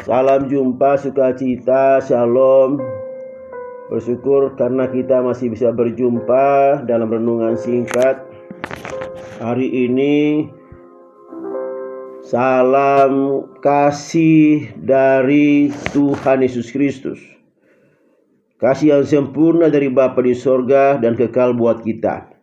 Salam jumpa, sukacita, shalom. Bersyukur karena kita masih bisa berjumpa dalam renungan singkat hari ini. Salam kasih dari Tuhan Yesus Kristus. Kasih yang sempurna dari Bapa di sorga dan kekal buat kita.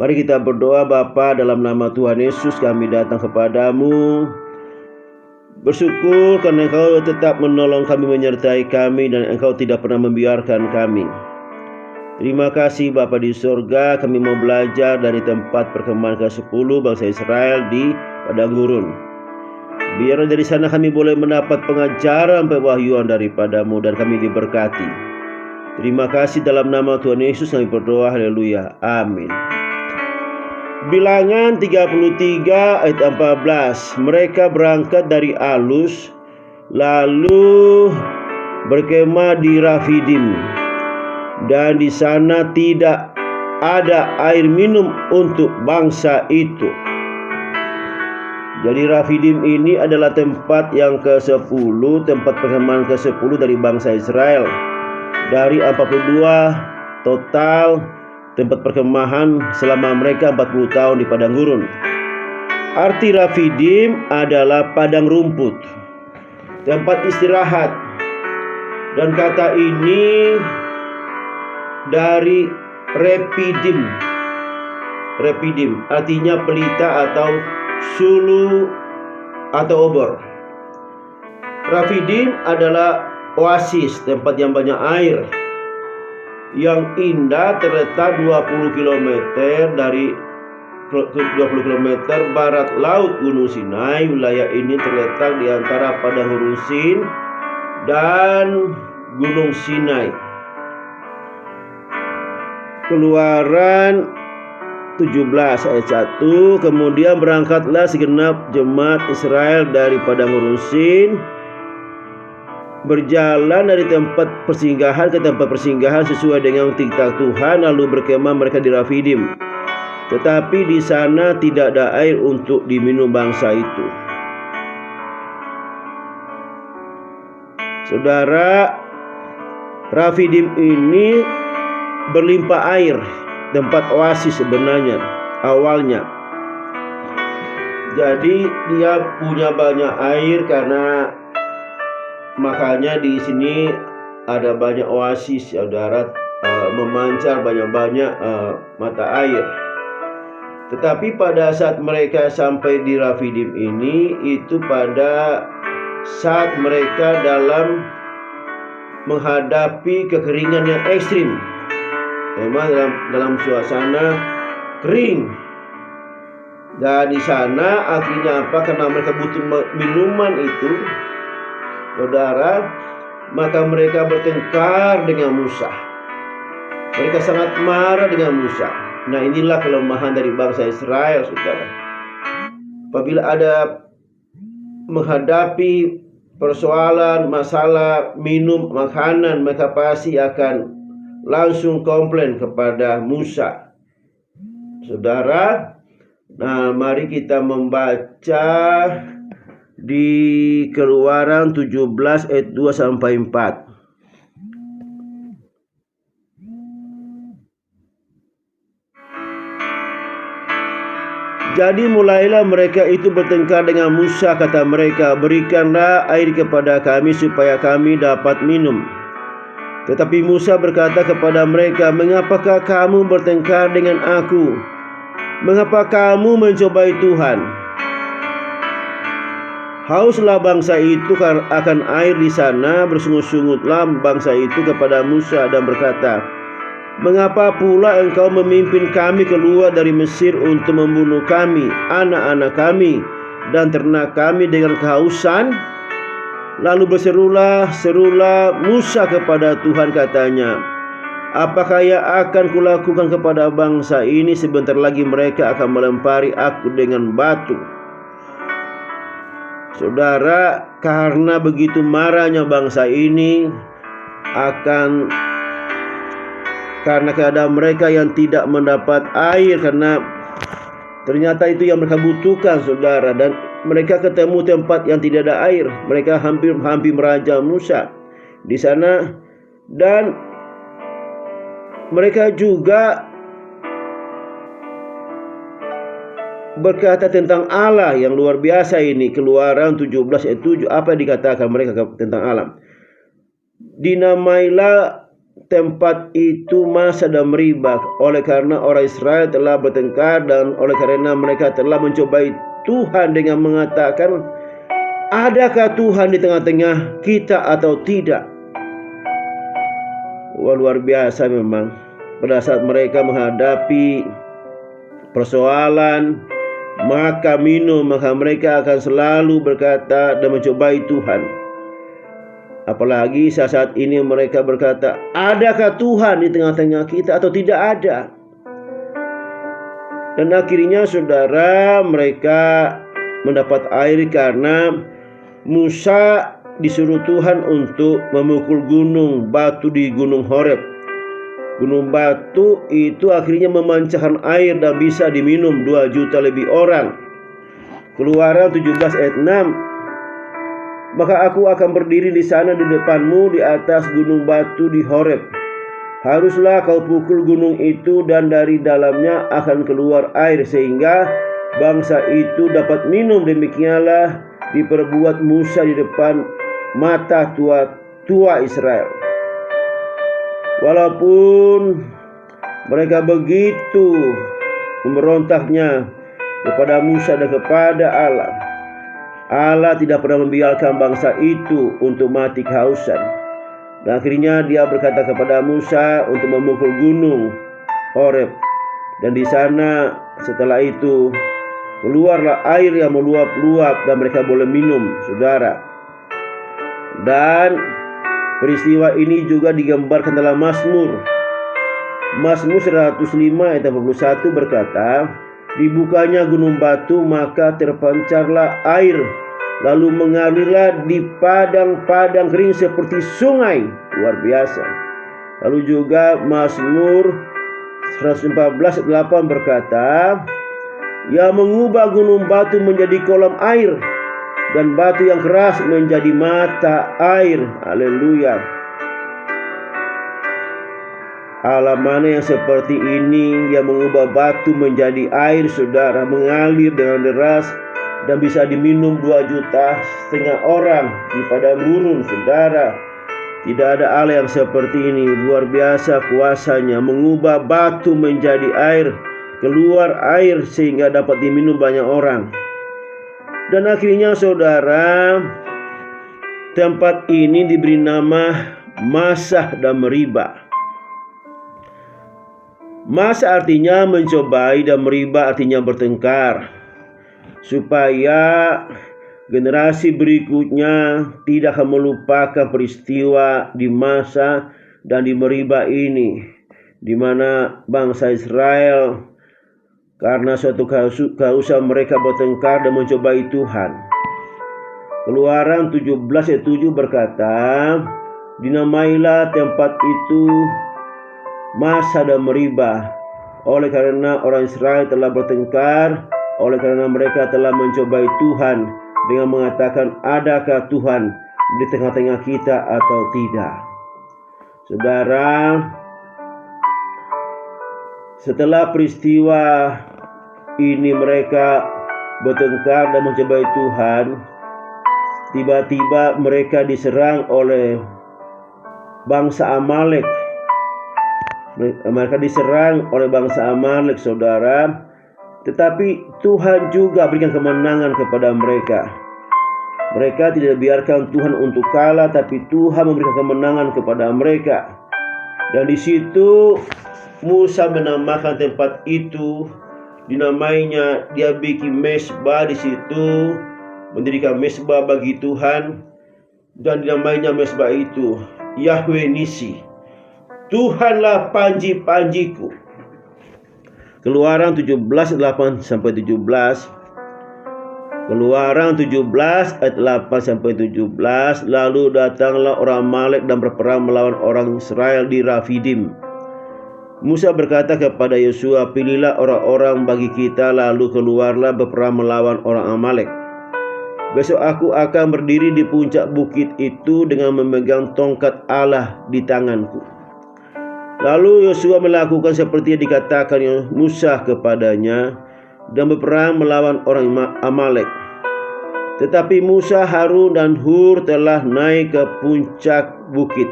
Mari kita berdoa. Bapa, dalam nama Tuhan Yesus kami datang kepadamu. Bersyukur karena Engkau tetap menolong kami, menyertai kami, dan Engkau tidak pernah membiarkan kami. Terima kasih Bapa di sorga. Kami mau belajar dari tempat perkemahan ke-10 bangsa Israel di padang gurun. Biar dari sana kami boleh mendapat pengajaran, pewahyuan daripadamu, dan kami diberkati. Terima kasih dalam nama Tuhan Yesus kami berdoa. Haleluya. Amin. Bilangan 33 ayat 14. Mereka berangkat dari Alus, lalu berkemah di Rafidim, dan di sana tidak ada air minum untuk bangsa itu. Jadi Rafidim ini adalah tempat yang ke-10, tempat perkemahan ke-10 dari bangsa Israel. Dari 42 total tempat perkemahan selama mereka 40 tahun di padang gurun. Arti Rafidim adalah padang rumput, tempat istirahat. Dan kata ini dari Repidim. Repidim artinya pelita atau sulu atau obor. Rafidim adalah oasis, tempat yang banyak air, yang indah, terletak 20 km dari 20 km barat laut Gunung Sinai. Wilayah ini terletak di antara padang gurun Sin dan Gunung Sinai. Keluaran 17 ayat 1. Kemudian berangkatlah segenap jemaat Israel dari padang gurun Sin, berjalan dari tempat persinggahan ke tempat persinggahan sesuai dengan titah Tuhan, lalu berkemah mereka di Rafidim. Tetapi di sana tidak ada air untuk diminum bangsa itu. Saudara, Rafidim ini berlimpah air, tempat oasis sebenarnya awalnya. Jadi dia punya banyak air, karena makanya di sini ada banyak oasis, saudara, memancar banyak-banyak mata air. Tetapi pada saat mereka sampai di Rafidim ini, itu pada saat mereka dalam menghadapi kekeringan yang ekstrim. Memang dalam suasana kering. Dan di sana akhirnya apa? Karena mereka butuh minuman itu, saudara, maka mereka bertengkar dengan Musa. Mereka sangat marah dengan Musa. Nah, inilah kelemahan dari bangsa Israel, saudara. Apabila ada menghadapi persoalan, masalah minum, makanan, mereka pasti akan langsung komplain kepada Musa, saudara. Nah, mari kita membaca di Keluaran 17 ayat 2 sampai 4. Jadi mulailah mereka itu bertengkar dengan Musa. Kata mereka, "Berikanlah air kepada kami supaya kami dapat minum." Tetapi Musa berkata kepada mereka, "Mengapakah kamu bertengkar dengan aku? Mengapa kamu mencobai Tuhan?" Hauslah bangsa itu akan air di sana. Bersungut-sungutlah bangsa itu kepada Musa dan berkata, "Mengapa pula engkau memimpin kami keluar dari Mesir untuk membunuh kami, anak-anak kami, dan ternak kami dengan kehausan?" Lalu serulah Musa kepada Tuhan, katanya, "Apakah yang akan kulakukan kepada bangsa ini? Sebentar lagi mereka akan melempari aku dengan batu." Saudara, karena begitu marahnya bangsa ini karena keadaan mereka yang tidak mendapat air, karena ternyata itu yang mereka butuhkan, saudara. Dan mereka ketemu tempat yang tidak ada air. Mereka hampir merajam Musa di sana, dan mereka juga berkata tentang Allah yang luar biasa ini. Keluaran 17 ayat 7, apa yang dikatakan mereka tentang Allah? Dinamailah tempat itu Masa dan Meribah, oleh karena orang Israel telah bertengkar, dan oleh karena mereka telah mencobai Tuhan dengan mengatakan, adakah Tuhan di tengah-tengah kita atau tidak? Wah, luar biasa memang. Pada saat mereka menghadapi persoalan maka mereka akan selalu berkata dan mencobai Tuhan. Apalagi saat ini mereka berkata, adakah Tuhan di tengah-tengah kita atau tidak ada? Dan akhirnya saudara, mereka mendapat air karena Musa disuruh Tuhan untuk memukul gunung batu di Gunung Horeb. Gunung batu itu akhirnya memancarkan air dan bisa diminum 2 juta lebih orang. Keluaran 17 ayat 6. Maka aku akan berdiri di sana di depanmu di atas gunung batu di Horeb. Haruslah kau pukul gunung itu, dan dari dalamnya akan keluar air sehingga bangsa itu dapat minum. Demikianlah diperbuat Musa di depan mata tua Israel. Walaupun mereka begitu memberontaknya kepada Musa dan kepada Allah, Allah tidak pernah membiarkan bangsa itu untuk mati kehausan. Dan akhirnya dia berkata kepada Musa untuk memukul gunung Horeb. Dan di sana setelah itu keluarlah air yang meluap-luap dan mereka boleh minum, saudara. Dan peristiwa ini juga digambarkan dalam Mazmur 105 ayat 81 berkata, dibukanya gunung batu maka terpancarlah air, lalu mengalirlah di padang-padang kering seperti sungai. Luar biasa. Lalu juga Mazmur 114 ayat 8 berkata, yang mengubah gunung batu menjadi kolam air, dan batu yang keras menjadi mata air. Haleluya. Allah mana yang seperti ini, yang mengubah batu menjadi air, saudara, mengalir dengan deras dan bisa diminum 2,5 juta orang di padang gurun, saudara. Tidak ada Allah yang seperti ini. Luar biasa kuasanya, mengubah batu menjadi air, keluar air sehingga dapat diminum banyak orang. Dan akhirnya saudara, tempat ini diberi nama Masa dan Meribah. Masa artinya mencobai dan Meribah artinya bertengkar, supaya generasi berikutnya tidak akan melupakan peristiwa di Masa dan di Meribah ini, di mana bangsa Israel karena suatu kehausan mereka bertengkar dan mencobai Tuhan. Keluaran 17 ayat 7 berkata, dinamailah tempat itu Masa dan Meribah, oleh karena orang Israel telah bertengkar, oleh karena mereka telah mencobai Tuhan dengan mengatakan, adakah Tuhan di tengah-tengah kita atau tidak? Saudara, setelah peristiwa ini mereka bertengkar dan mencobai Tuhan, tiba-tiba mereka diserang oleh bangsa Amalek. Mereka diserang oleh bangsa Amalek, saudara. Tetapi Tuhan juga berikan kemenangan kepada mereka. Mereka tidak biarkan Tuhan untuk kalah, tapi Tuhan memberikan kemenangan kepada mereka. Dan di situ Musa menamakan tempat itu, dinamainya, dia bikin mesbah di situ, mendirikan mesbah bagi Tuhan, dan dinamainya mesbah itu Yahweh Nisi, Tuhanlah panji-panjiku. Keluaran 17 8 sampai 17. Keluaran 17 ayat 8 sampai 17. Lalu datanglah orang Amalek dan berperang melawan orang Israel di Rafidim. Musa berkata kepada Yosua, pilihlah orang-orang bagi kita, lalu keluarlah berperang melawan orang Amalek. Besok aku akan berdiri di puncak bukit itu dengan memegang tongkat Allah di tanganku." Lalu Yosua melakukan seperti yang dikatakan Musa kepadanya dan berperang melawan orang Amalek. Tetapi Musa, Harun, dan Hur telah naik ke puncak bukit.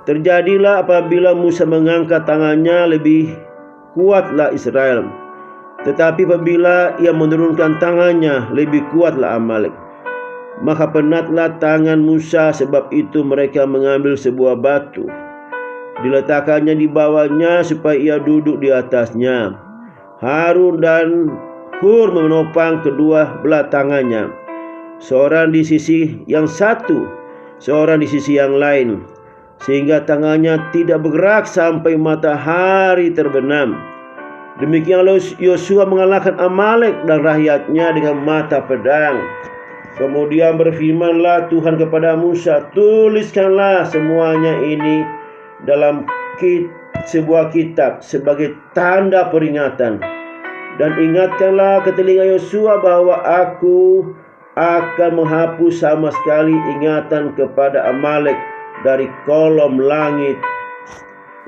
Terjadilah apabila Musa mengangkat tangannya, lebih kuatlah Israel. Tetapi apabila ia menurunkan tangannya, lebih kuatlah Amalek. Maka penatlah tangan Musa, sebab itu mereka mengambil sebuah batu, diletakkannya di bawahnya supaya ia duduk di atasnya. Harun dan Hur menopang kedua belah tangannya, seorang di sisi yang satu, seorang di sisi yang lain, sehingga tangannya tidak bergerak sampai matahari terbenam. Demikianlah Yosua mengalahkan Amalek dan rakyatnya dengan mata pedang. Kemudian berfirmanlah Tuhan kepada Musa, "Tuliskanlah semuanya ini dalam sebuah kitab sebagai tanda peringatan, dan ingatkanlah ke telinga Yosua bahwa aku akan menghapus sama sekali ingatan kepada Amalek dari kolom langit."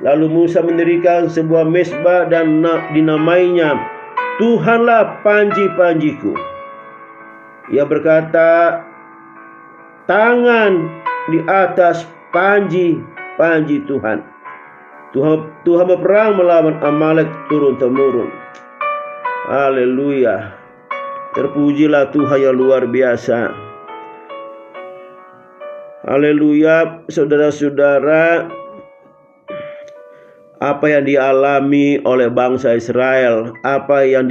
Lalu Musa mendirikan sebuah mezbah dan dinamainya "Tuhanlah panji-panjiku." Ia berkata, "Tangan di atas panji-panji Tuhan." Tuhan berperang melawan Amalek turun-temurun. Haleluya. Terpujilah Tuhan yang luar biasa. Haleluya. Saudara-saudara, apa yang dialami oleh bangsa Israel, apa yang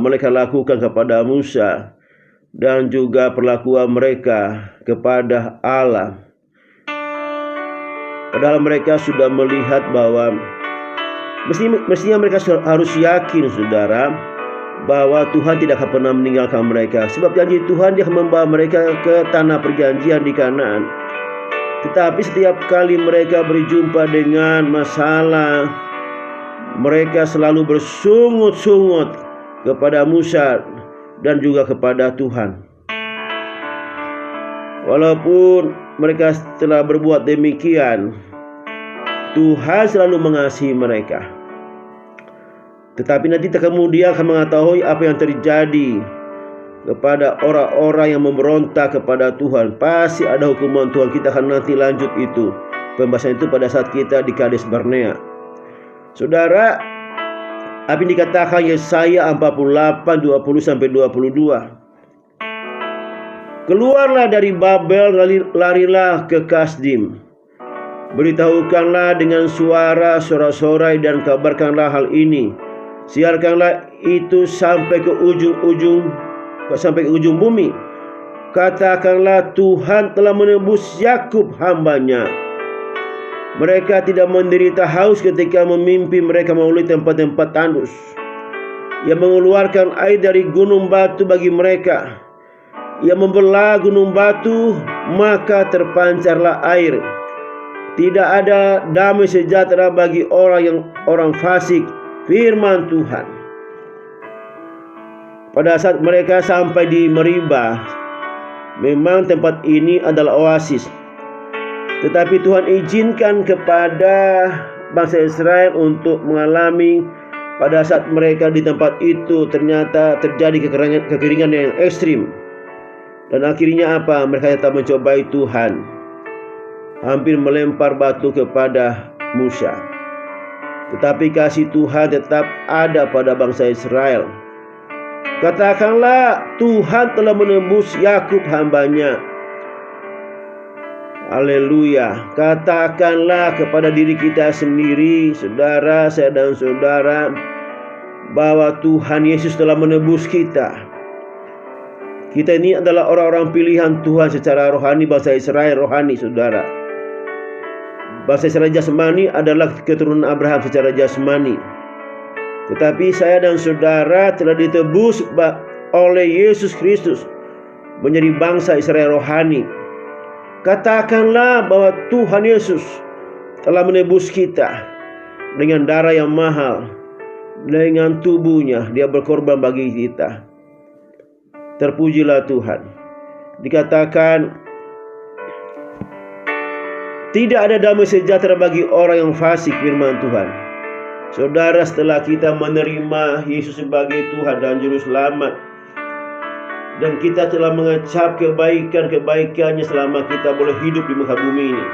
mereka lakukan kepada Musa, dan juga perlakuan mereka kepada Allah. Padahal mereka sudah melihat bahwa mestinya mereka harus yakin, saudara, bahwa Tuhan tidak akan pernah meninggalkan mereka. Sebab janji Tuhan, Dia akan membawa mereka ke tanah perjanjian di Kanaan. Tetapi setiap kali mereka berjumpa dengan masalah, mereka selalu bersungut-sungut kepada Musa dan juga kepada Tuhan. Walaupun mereka telah berbuat demikian, Tuhan selalu mengasihi mereka. Tetapi nanti kemudian akan mengetahui apa yang terjadi kepada orang-orang yang memberontak kepada Tuhan. Pasti ada hukuman Tuhan. Kita akan nanti lanjut itu, pembahasan itu pada saat kita di Kades Barnea. Saudara, apa yang dikatakan Yesaya 48, 20-22. "Keluarlah dari Babel, larilah ke Kasdim. Beritahukanlah dengan suara sorak-sorai dan kabarkanlah hal ini. Siarkanlah itu sampai ke ujung bumi. Katakanlah, Tuhan telah menebus Yakub hamba-Nya. Mereka tidak menderita haus ketika memimpin mereka melalui tempat-tempat tandus. Ia mengeluarkan air dari gunung batu bagi mereka. Ia membelah gunung batu, maka terpancarlah air. Tidak ada damai sejahtera bagi orang fasik, firman Tuhan." Pada saat mereka sampai di Meribah, memang tempat ini adalah oasis. Tetapi Tuhan izinkan kepada bangsa Israel untuk mengalami, pada saat mereka di tempat itu ternyata terjadi kekeringan yang ekstrim. Dan akhirnya apa? Mereka tetap mencobai Tuhan, hampir melempar batu kepada Musa. Tetapi kasih Tuhan tetap ada pada bangsa Israel. Katakanlah, Tuhan telah menebus Yakub hamba-Nya. Haleluya. Katakanlah kepada diri kita sendiri, saudara, saya dan saudara, bahwa Tuhan Yesus telah menebus kita. Kita ini adalah orang-orang pilihan Tuhan secara rohani, bangsa Israel rohani, saudara. Bangsa Israel jasmani adalah keturunan Abraham secara jasmani. Tetapi saya dan saudara telah ditebus oleh Yesus Kristus menjadi bangsa Israel rohani. Katakanlah bahwa Tuhan Yesus telah menebus kita dengan darah yang mahal. Dengan tubuhnya Dia berkorban bagi kita. Terpujilah Tuhan. Dikatakan, tidak ada damai sejahtera bagi orang yang fasik, firman Tuhan. Saudara, setelah kita menerima Yesus sebagai Tuhan dan Juru Selamat, dan kita telah mengecap kebaikan-kebaikannya selama kita boleh hidup di muka bumi ini,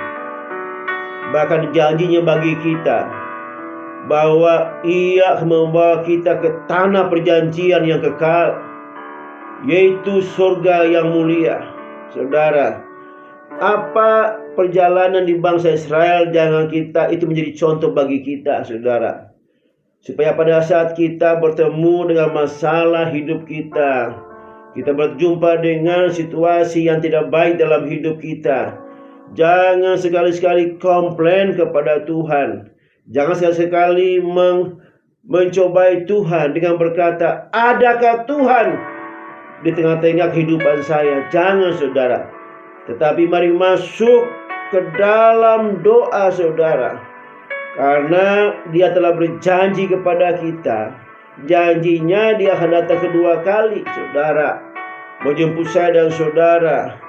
bahkan janjinya bagi kita bahwa Ia akan membawa kita ke tanah perjanjian yang kekal, yaitu surga yang mulia. Saudara, apa perjalanan di bangsa Israel, jangan kita itu menjadi contoh bagi kita, saudara, supaya pada saat kita bertemu dengan masalah hidup kita berjumpa dengan situasi yang tidak baik dalam hidup kita, jangan sekali-sekali komplain kepada Tuhan. Jangan sekali-sekali mencobai Tuhan dengan berkata, adakah Tuhan di tengah-tengah kehidupan saya? Jangan, saudara. Tetapi mari masuk ke dalam doa, saudara. Karena Dia telah berjanji kepada kita. Janjinya Dia akan datang kedua kali, saudara, menjemput saya dan saudara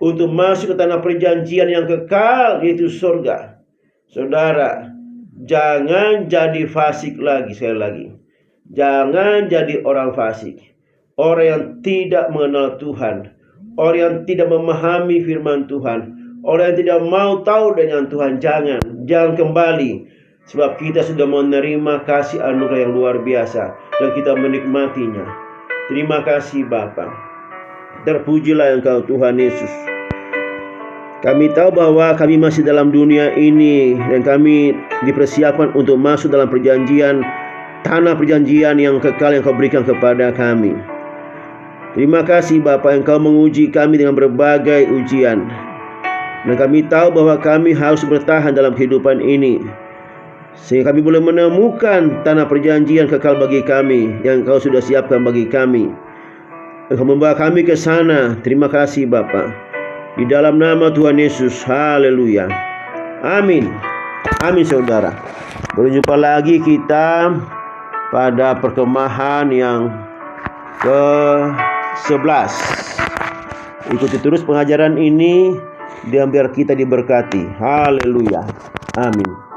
untuk masuk ke tanah perjanjian yang kekal, yaitu surga. Saudara, jangan jadi fasik lagi. Sekali lagi, jangan jadi orang fasik, orang yang tidak mengenal Tuhan, orang yang tidak memahami firman Tuhan, orang yang tidak mau tahu dengan Tuhan. Jangan kembali, sebab kita sudah menerima kasih anugerah yang luar biasa dan kita menikmatinya. Terima kasih Bapa. Terpujilah Engkau Tuhan Yesus. Kami tahu bahwa kami masih dalam dunia ini dan kami dipersiapkan untuk masuk dalam perjanjian, tanah perjanjian yang kekal yang Kau berikan kepada kami. Terima kasih Bapa, Engkau menguji kami dengan berbagai ujian, dan kami tahu bahwa kami harus bertahan dalam kehidupan ini, sehingga kami boleh menemukan tanah perjanjian kekal bagi kami yang Kau sudah siapkan bagi kami. Engkau membawa kami ke sana. Terima kasih Bapa. Di dalam nama Tuhan Yesus, haleluya. Amin. Amin saudara. Berjumpa lagi kita pada perkemahan yang ke-11. Ikuti terus pengajaran ini dan biar kita diberkati. Haleluya. Amin.